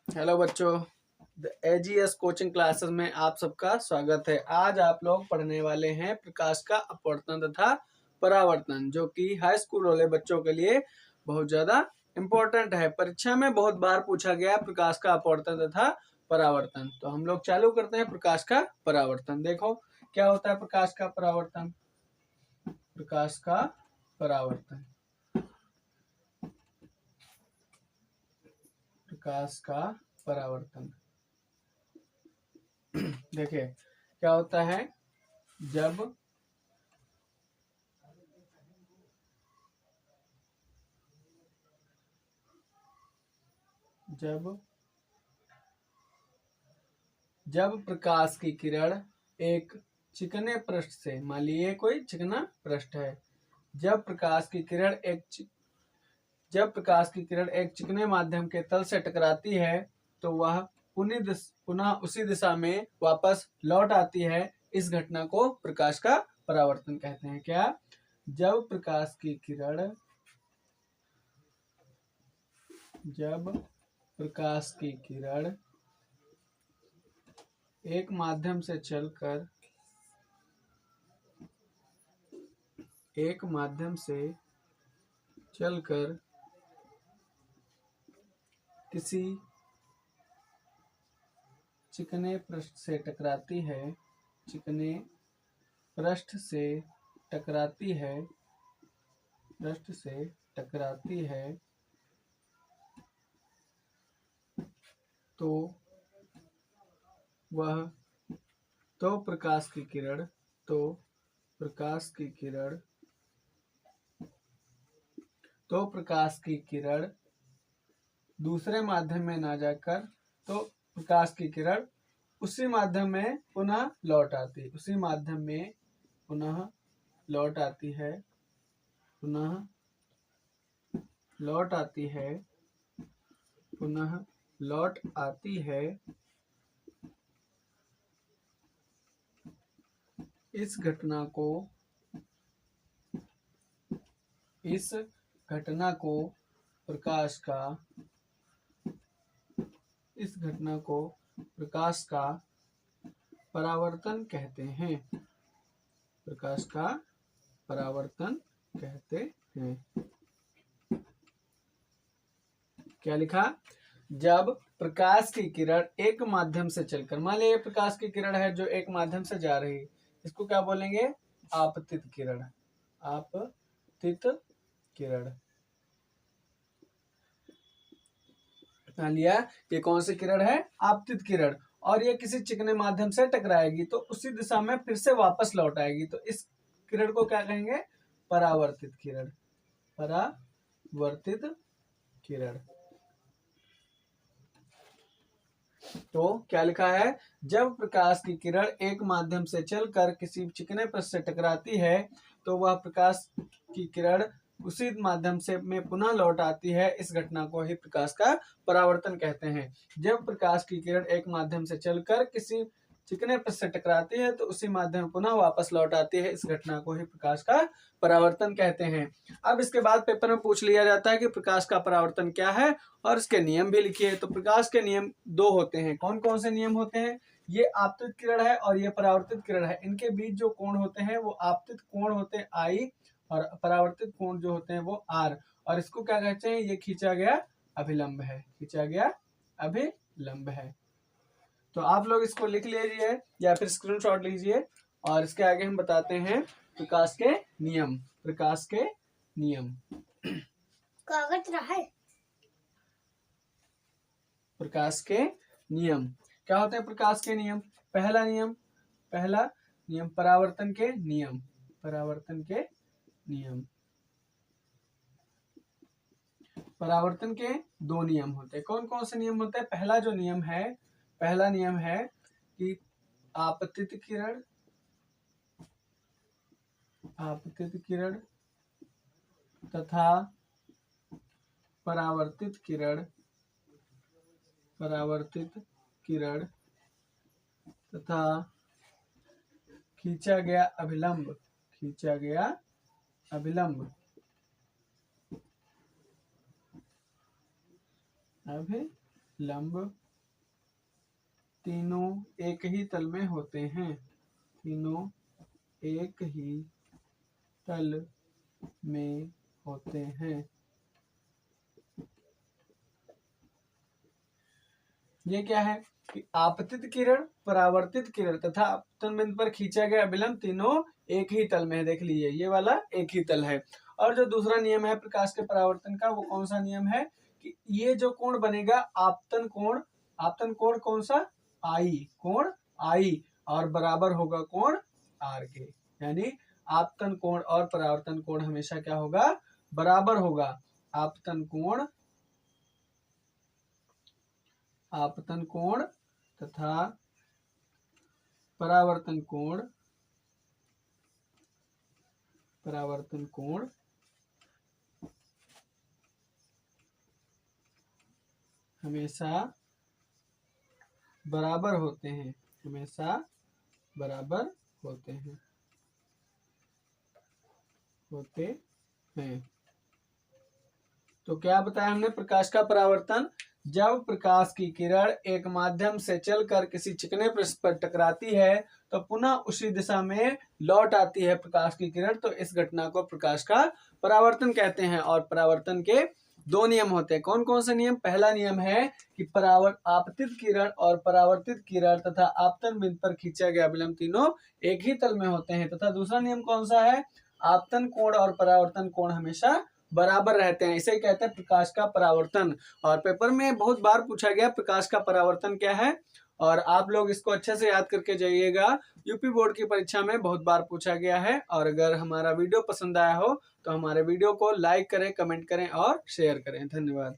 Hello बच्चों, the AGS coaching classes में आप सबका स्वागत है। आज आप लोग पढ़ने वाले हैं प्रकाश का अपवर्तन तथा परावर्तन, जो कि हाई स्कूल वाले बच्चों के लिए बहुत ज्यादा इम्पोर्टेंट है। परीक्षा में बहुत बार पूछा गया है प्रकाश का अपवर्तन तथा परावर्तन। तो हम लोग चालू करते हैं प्रकाश का परावर्तन। देखो क्या होता है प्रकाश का परावर्तन। प्रकाश का परावर्तन, प्रकाश का परावर्तन देखिए क्या होता है। जब जब जब प्रकाश की किरण एक चिकने पृष्ठ से, मान लीजिए कोई चिकना पृष्ठ है, जब प्रकाश की किरण एक चिकने माध्यम के तल से टकराती है तो वह पुनः उसी दिशा में वापस लौट आती है। इस घटना को प्रकाश का परावर्तन कहते हैं। क्या? जब प्रकाश की किरण एक माध्यम से चलकर किसी चिकने पृष्ठ से टकराती है तो प्रकाश की किरण दूसरे माध्यम में ना जाकर प्रकाश की किरण उसी माध्यम में पुनः लौट आती है। इस घटना को प्रकाश का परावर्तन कहते हैं। क्या लिखा? जब प्रकाश की किरण एक माध्यम से चलकर, मान लीजिए प्रकाश की किरण है जो एक माध्यम से जा रही है, इसको क्या बोलेंगे? आपतित किरण। मान लिया ये कौन सी किरण है? आपतित किरण। और ये किसी चिकने माध्यम से टकराएगी तो उसी दिशा में फिर से वापस लौट आएगी, तो इस किरण को क्या कहेंगे? परावर्तित किरण। तो क्या लिखा है? जब प्रकाश की किरण एक माध्यम से चलकर किसी चिकने पृष्ठ से टकराती है तो वह प्रकाश की किरण उसी माध्यम से में पुनः लौट आती है। इस घटना को ही प्रकाश का परावर्तन कहते हैं। जब प्रकाश की किरण एक माध्यम से चलकर किसी चिकने पृष्ठ से टकराती है तो उसी माध्यम पुनः वापस लौट आती है। इस घटना को ही प्रकाश का परावर्तन कहते हैं। अब इसके बाद पेपर में पूछ लिया जाता है कि प्रकाश का परावर्तन क्या है और इसके नियम भी लिखिए। तो प्रकाश के नियम दो होते हैं। कौन कौन से नियम होते हैं? ये आपतित किरण है और ये परावर्तित किरण है। इनके बीच जो कोण होते हैं वो आपतित कोण होते हैं I और परावर्तित कोण जो होते हैं वो R। और इसको क्या कहते हैं? ये खींचा गया अभिलंब है। तो आप लोग इसको लिख लीजिए या फिर स्क्रीनशॉट लीजिए और इसके आगे हम बताते हैं प्रकाश के नियम। कागज रहा है। प्रकाश के नियम क्या होते हैं? प्रकाश के नियम, पहला नियम परावर्तन के नियम। परावर्तन के दो नियम होते हैं। कौन कौन से नियम होते हैं? पहला नियम है कि आपतित किरण तथा परावर्तित किरण तथा खींचा गया अभिलंब लंब तीनों एक ही तल में होते हैं, तीनों एक ही तल में होते हैं। ये क्या है कि आपतित किरण, परावर्तित किरण तथा आपतन बिंदु पर खींचा गया अभिलंब तीनों एक ही तल में है। देख लीजिए ये वाला एक ही तल है। और जो दूसरा नियम है प्रकाश के परावर्तन का, वो कौन सा नियम है कि ये जो कोण बनेगा आपतन कोण कौन सा, आई, कोण आई, और बराबर होगा कोण आर के। यानी आपतन कोण और परावर्तन कोण हमेशा क्या होगा, बराबर होगा। आपतन कोण तथा परावर्तन कोण हमेशा बराबर होते हैं, हमेशा बराबर होते हैं। तो क्या बताया हमने प्रकाश का परावर्तन, जब प्रकाश की किरण एक माध्यम से चलकर किसी चिकने पृष्ठ पर टकराती है तो पुनः उसी दिशा में लौट आती है प्रकाश की किरण, तो इस घटना को प्रकाश का परावर्तन कहते हैं। और परावर्तन के दो नियम होते हैं। कौन कौन से नियम? पहला नियम है कि आपतित किरण और परावर्तित किरण तथा आपतन बिंदु पर खींचा गया अभिलंब तीनों एक ही तल में होते हैं। तथा दूसरा नियम कौन सा है? आपतन कोण और परावर्तन कोण हमेशा बराबर रहते हैं। इसे कहते हैं प्रकाश का परावर्तन। और पेपर में बहुत बार पूछा गया प्रकाश का परावर्तन क्या है, और आप लोग इसको अच्छे से याद करके जाइएगा। यूपी बोर्ड की परीक्षा में बहुत बार पूछा गया है। और अगर हमारा वीडियो पसंद आया हो तो हमारे वीडियो को लाइक करें, कमेंट करें और शेयर करें। धन्यवाद।